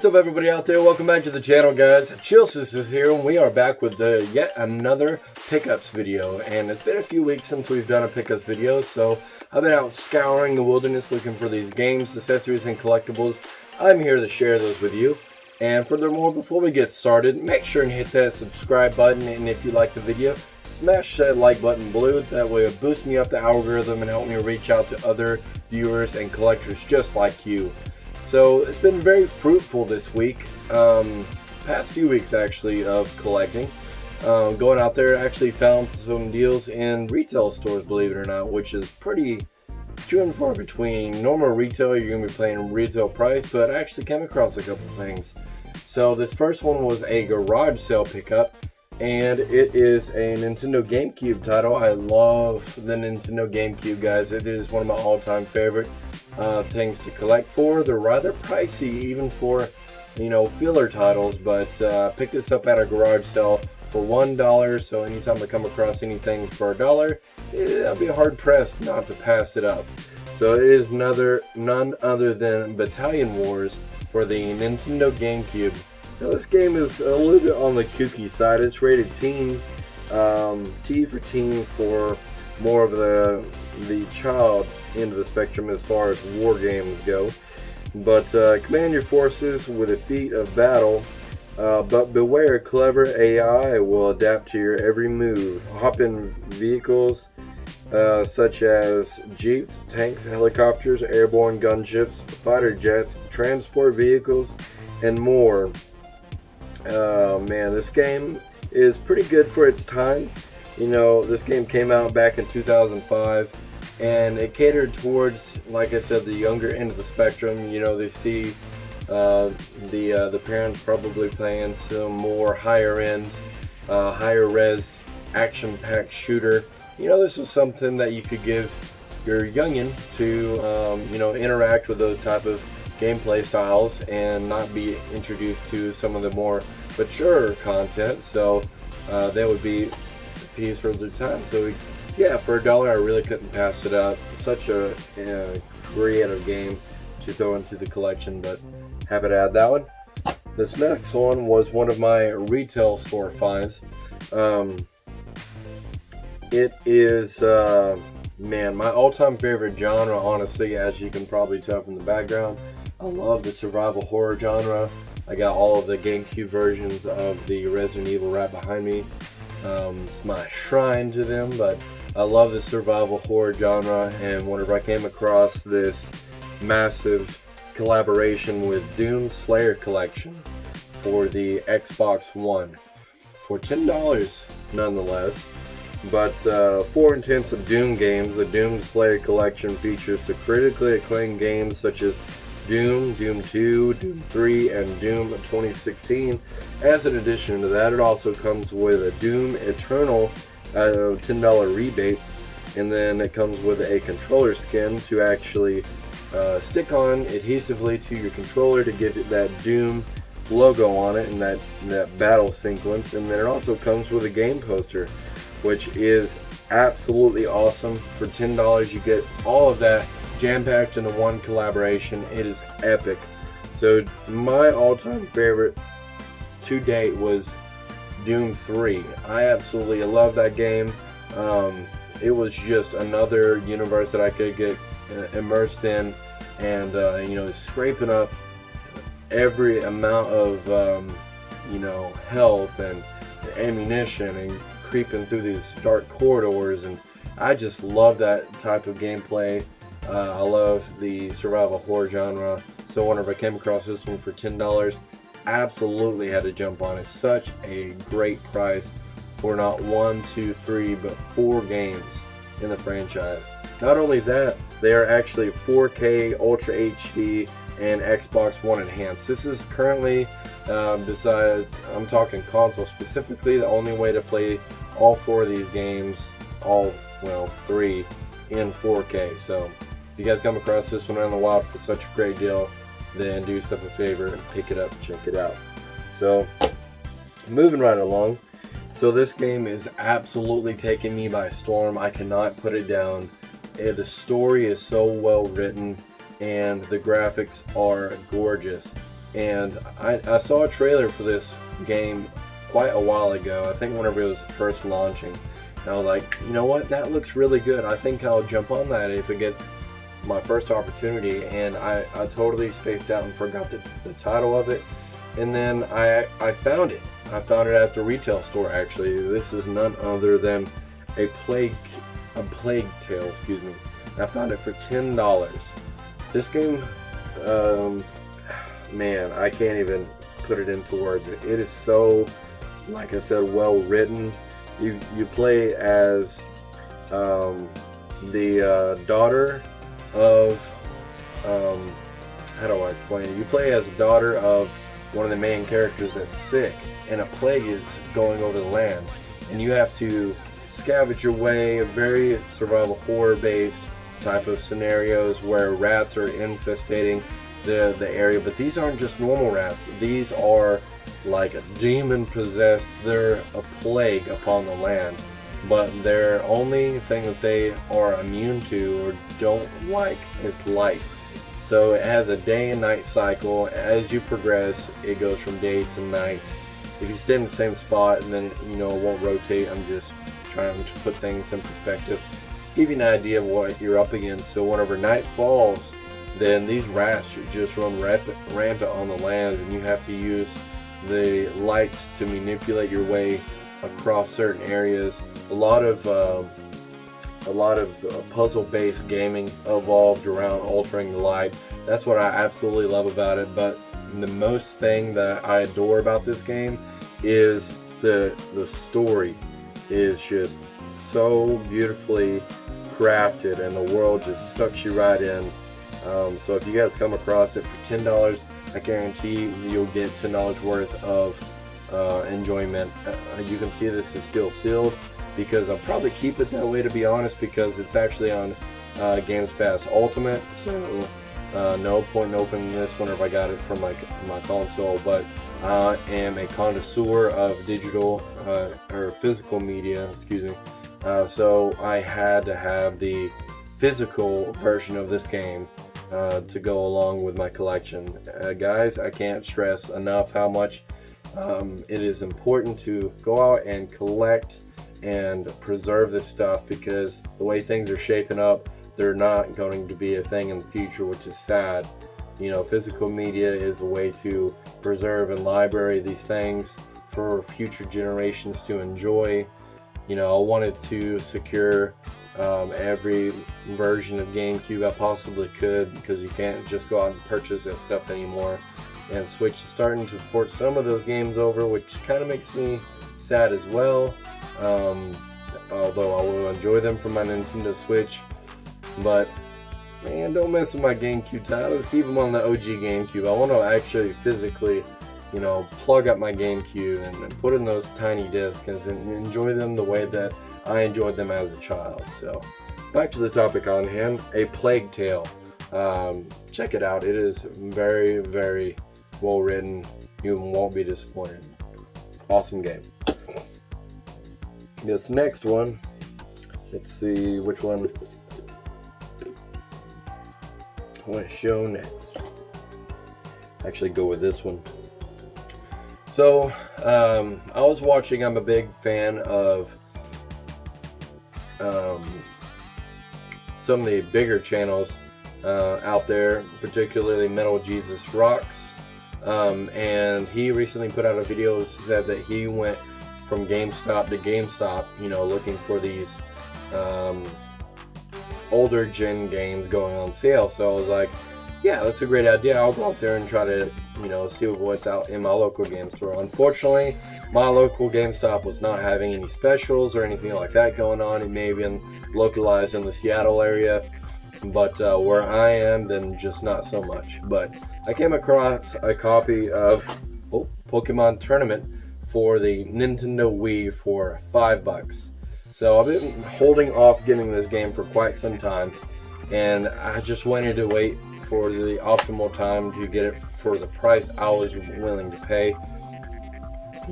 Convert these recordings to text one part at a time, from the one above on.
What's up, everybody out there? Welcome back to the channel, guys. Chillsis is here, and we are back with yet another pickups video. And it's been a few weeks since we've done a pickups video, so I've been out scouring the wilderness looking for these games, accessories, and collectibles. I'm here to share those with you. And furthermore, before we get started, make sure and hit that subscribe button, and if you like the video, smash that like button blue. That way it boosts me up the algorithm and help me reach out to other viewers and collectors just like you. So it's been very fruitful this week, past few weeks actually, of collecting. Going out there, actually found some deals in retail stores, believe it or not, which is pretty few and far between. Normal retail, you're going to be paying retail price, but I actually came across a couple things. So this first one was a garage sale pickup, and it is a Nintendo GameCube title. I love the Nintendo GameCube, guys. It is one of my all-time favorite things to collect for. They're rather pricey, even for, you know, filler titles, but picked this up at a garage sale for $1. So anytime I come across anything for $1, I'll be hard pressed not to pass it up. So it is none other than Battalion Wars for the Nintendo GameCube. Now this game is a little bit on the kooky side. It's rated teen, T for teen, for more of the child end of the spectrum as far as war games go. But command your forces with a feat of battle, but beware, clever AI will adapt to your every move. Hop in vehicles such as jeeps, tanks, helicopters, airborne gunships, fighter jets, transport vehicles, and more. Man, this game is pretty good for its time. You know, this game came out back in 2005, and it catered towards, like I said, the younger end of the spectrum. You know, they see the parents probably playing some more higher end, higher res, action-packed shooter. You know, this was something that you could give your youngin to, you know, interact with those type of gameplay styles and not be introduced to some of the more mature content. So they would be a piece for their time. So yeah, for $1, I really couldn't pass it up. Such a creative game to throw into the collection, but happy to add that one. This next one was one of my retail store finds. It is, man, my all-time favorite genre, honestly, as you can probably tell from the background. I love the survival horror genre. I got all of the GameCube versions of the Resident Evil right behind me. It's my shrine to them, but I love the survival horror genre, and whenever I came across this massive collaboration with Doom Slayer Collection for the Xbox One for $10 nonetheless. But for intents of Doom games, the Doom Slayer Collection features the critically acclaimed games such as Doom, Doom 2, Doom 3, and Doom 2016. As an addition to that, it also comes with a Doom Eternal $10 rebate, and then it comes with a controller skin to actually stick on adhesively to your controller to give it that Doom logo on it and that battle sequence. And then it also comes with a game poster, which is absolutely awesome. For $10, you get all of that jam-packed into one collaboration. It is epic. So my all-time favorite to date was Doom 3. I absolutely love that game. It was just another universe that I could get immersed in, and you know, scraping up every amount of you know, health and ammunition and creeping through these dark corridors, and I just love that type of gameplay. I love the survival horror genre, so whenever I came across this one for $10, absolutely had to jump on it. Such a great price for not 1, 2, 3, but 4 games in the franchise. Not only that, they are actually 4K Ultra HD and Xbox One enhanced. This is currently, besides, I'm talking console specifically, the only way to play all 4 of these games, all, well, 3 in 4K. So if you guys come across this one in the wild for such a great deal, then do yourself a favor and pick it up, check it out. So moving right along. So this game is absolutely taking me by storm. I cannot put it down. The story is so well written, and the graphics are gorgeous. and I saw a trailer for this game quite a while ago. I think whenever it was first launching. And I was like, you know what, that looks really good. I think I'll jump on that if I get my first opportunity. And I totally spaced out and forgot the title of it. And then I found it. I found it at the retail store, actually. This is none other than a Plague Tale, excuse me. I found it for $10. This game, man, I can't even put it into words. It is so, like I said, well written. You play as the daughter of, how do I explain it? You play as the daughter of one of the main characters that's sick, and a plague is going over the land, and you have to scavenge your way, a very survival horror based type of scenarios where rats are infestating the area. But these aren't just normal rats, these are like a demon possessed. They're a plague upon the land, but their only thing that they are immune to or don't like is light. So it has a day and night cycle. As you progress, it goes from day to night. If you stay in the same spot, then it won't rotate. I'm just trying to put things in perspective, give you an idea of what you're up against. So whenever night falls, then these rats just run rampant on the land, and you have to use the lights to manipulate your way across certain areas. A lot of puzzle-based gaming evolved around altering the light. That's what I absolutely love about it. But the most thing that I adore about this game is the story is just so beautifully crafted, and the world just sucks you right in. So if you guys come across it for $10, I guarantee you'll get $10 worth of enjoyment. You can see this is still sealed, because I'll probably keep it that way, to be honest, because it's actually on Games Pass Ultimate. So no point in opening this whenever I got it from my console. But I am a connoisseur of digital or physical media, excuse me. So I had to have the physical version of this game to go along with my collection. Guys, I can't stress enough how much it is important to go out and collect and preserve this stuff, because the way things are shaping up, they're not going to be a thing in the future, which is sad. Physical media is a way to preserve and library these things for future generations to enjoy. I wanted to secure every version of GameCube I possibly could, because you can't just go out and purchase that stuff anymore. And Switch is starting to port some of those games over, which kind of makes me sad as well. Although I will enjoy them from my Nintendo Switch. But man, don't mess with my GameCube titles. Keep them on the OG GameCube. I want to actually physically, plug up my GameCube and put in those tiny discs and enjoy them the way that I enjoyed them as a child. So back to the topic on hand, A Plague Tale. Check it out. It is very, very well written. You won't be disappointed. Awesome game. This next one, let's see which one I want to show next. Actually go with this one. So I was watching, I'm a big fan of some of the bigger channels out there, particularly Metal Jesus Rocks, and he recently put out a video that said that he went from GameStop to GameStop, looking for these older gen games going on sale. So I was like, yeah, that's a great idea. I'll go out there and try to, see what's out in my local game store. Unfortunately, my local GameStop was not having any specials or anything like that going on. It may have been localized in the Seattle area, but where I am, then just not so much. But I came across a copy of Pokemon Tournament for the Nintendo Wii for $5. So I've been holding off getting this game for quite some time, and I just wanted to wait for the optimal time to get it for the price I was willing to pay.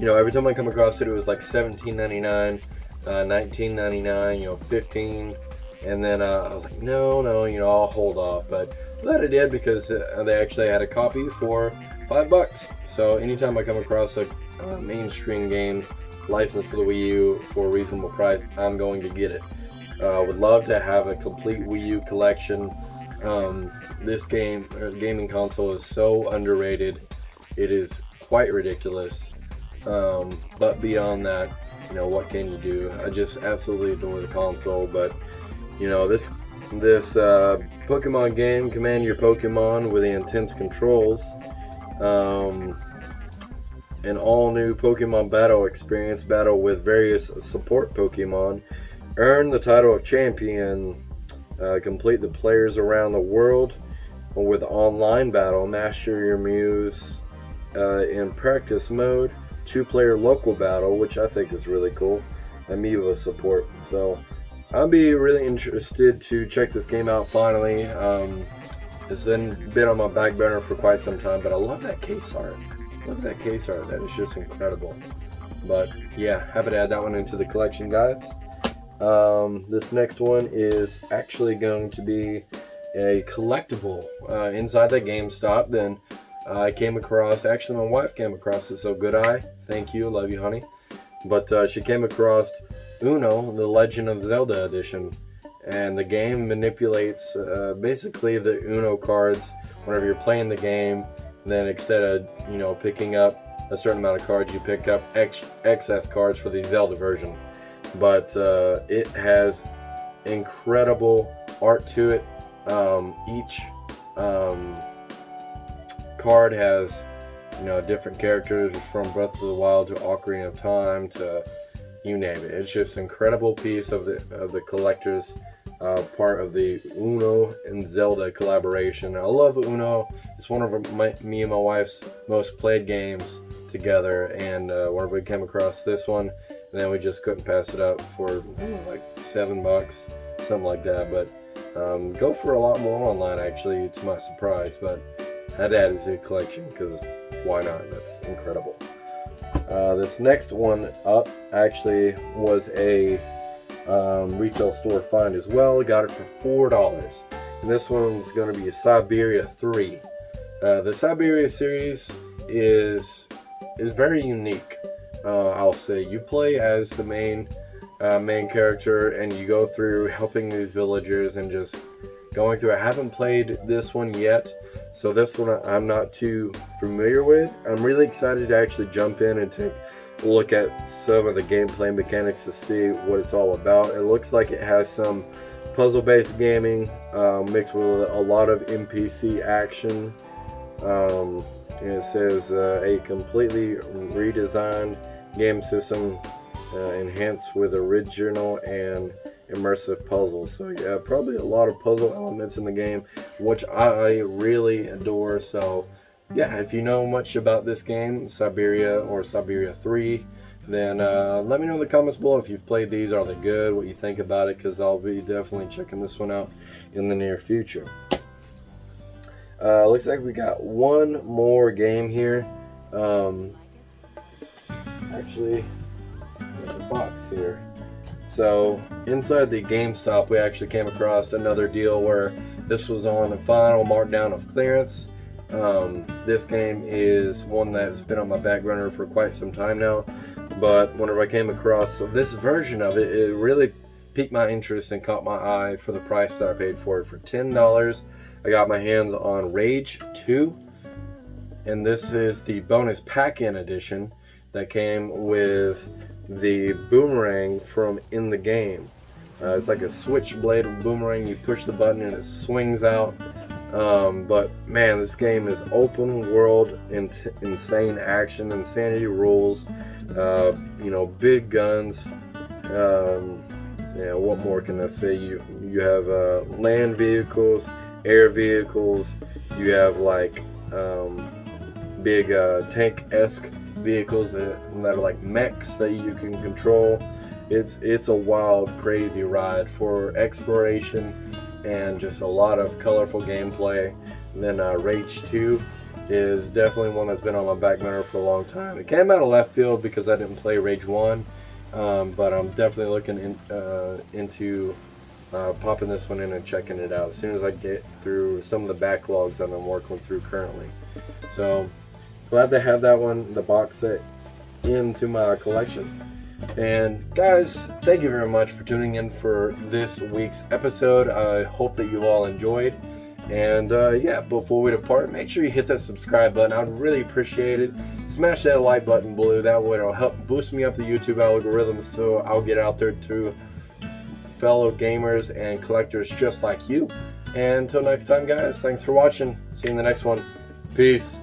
Every time I come across it, it was like $17.99, $19.99, $15, and then I was like, no, I'll hold off. But glad I did, because they actually had a copy for $5. So anytime I come across a mainstream game licensed for the Wii U for a reasonable price, I'm going to get it. Would love to have a complete Wii U collection. This gaming console is so underrated. It is quite ridiculous. But beyond that, you know, what can you do? I just absolutely adore the console. But you know, this Pokemon game, command your Pokemon with the intense controls. An all-new Pokemon battle experience, battle with various support Pokemon, earn the title of champion, complete the players around the world with online battle, master your moves in practice mode, 2-player local battle, which I think is really cool, amiibo support. So I'll be really interested to check this game out finally. It's been on my back burner for quite some time, but I love that case art. Look at that case art. That is just incredible. But yeah, happy to add that one into the collection, guys. This next one is actually going to be a collectible inside the GameStop. Then I came across, actually my wife came across it, so good eye. Thank you, love you, honey. But she came across Uno, the Legend of Zelda edition. And the game manipulates basically the Uno cards whenever you're playing the game. Then instead of, you know, picking up a certain amount of cards, you pick up excess cards for the Zelda version. But it has incredible art to it. Each card has, you know, different characters from Breath of the Wild to Ocarina of Time to you name it. It's just an incredible piece of the collector's part of the Uno and Zelda collaboration. I love Uno. It's one of me and my wife's most played games together, and whenever we came across this one, and then we just couldn't pass it up for like $7, something like that. But go for a lot more online, actually, to my surprise. But I had to add it to the collection because why not? That's incredible. This next one up actually was a retail store find as well. Got it for $4. And this one's going to be Siberia 3. The Siberia series is very unique. I'll say you play as the main character, and you go through helping these villagers and just going through. I haven't played this one yet, so this one I'm not too familiar with. I'm really excited to actually jump in and take a look at some of the gameplay mechanics to see what it's all about. It looks like it has some puzzle-based gaming mixed with a lot of NPC action. And it says a completely redesigned game system enhanced with original and immersive puzzles. So yeah, probably a lot of puzzle elements in the game, which I really adore. So yeah, if you know much about this game, Siberia or Siberia 3, then let me know in the comments below if you've played these. Are they good? What you think about it? Because I'll be definitely checking this one out in the near future. Looks like we got one more game here. Actually, there's a box here. So inside the GameStop, we actually came across another deal where this was on the final markdown of clearance. This game is one that's been on my back burner for quite some time now, but whenever I came across this version of it, it really piqued my interest and caught my eye for the price that I paid for it. For $10, I got my hands on Rage 2, and this is the bonus pack-in edition that came with the boomerang from in the game. It's like a switchblade boomerang. You push the button and it swings out. But man, this game is open world, insane action, insanity rules, you know, big guns. Yeah, what more can I say? You have land vehicles, air vehicles. You have like big tank-esque vehicles that are like mechs that you can control. It's a wild, crazy ride for exploration and just a lot of colorful gameplay. And then Rage 2 is definitely one that's been on my back burner for a long time. It came out of left field because I didn't play Rage 1, but I'm definitely looking into popping this one in and checking it out as soon as I get through some of the backlogs that I'm working through currently. So glad to have that one, the box set, into my collection. And guys, thank you very much for tuning in for this week's episode. I hope that you all enjoyed. And yeah, before we depart, make sure you hit that subscribe button. I'd really appreciate it. Smash that like button below. That way it'll help boost me up the YouTube algorithm, so I'll get out there to fellow gamers and collectors just like you. And until next time, guys, thanks for watching. See you in the next one. Peace.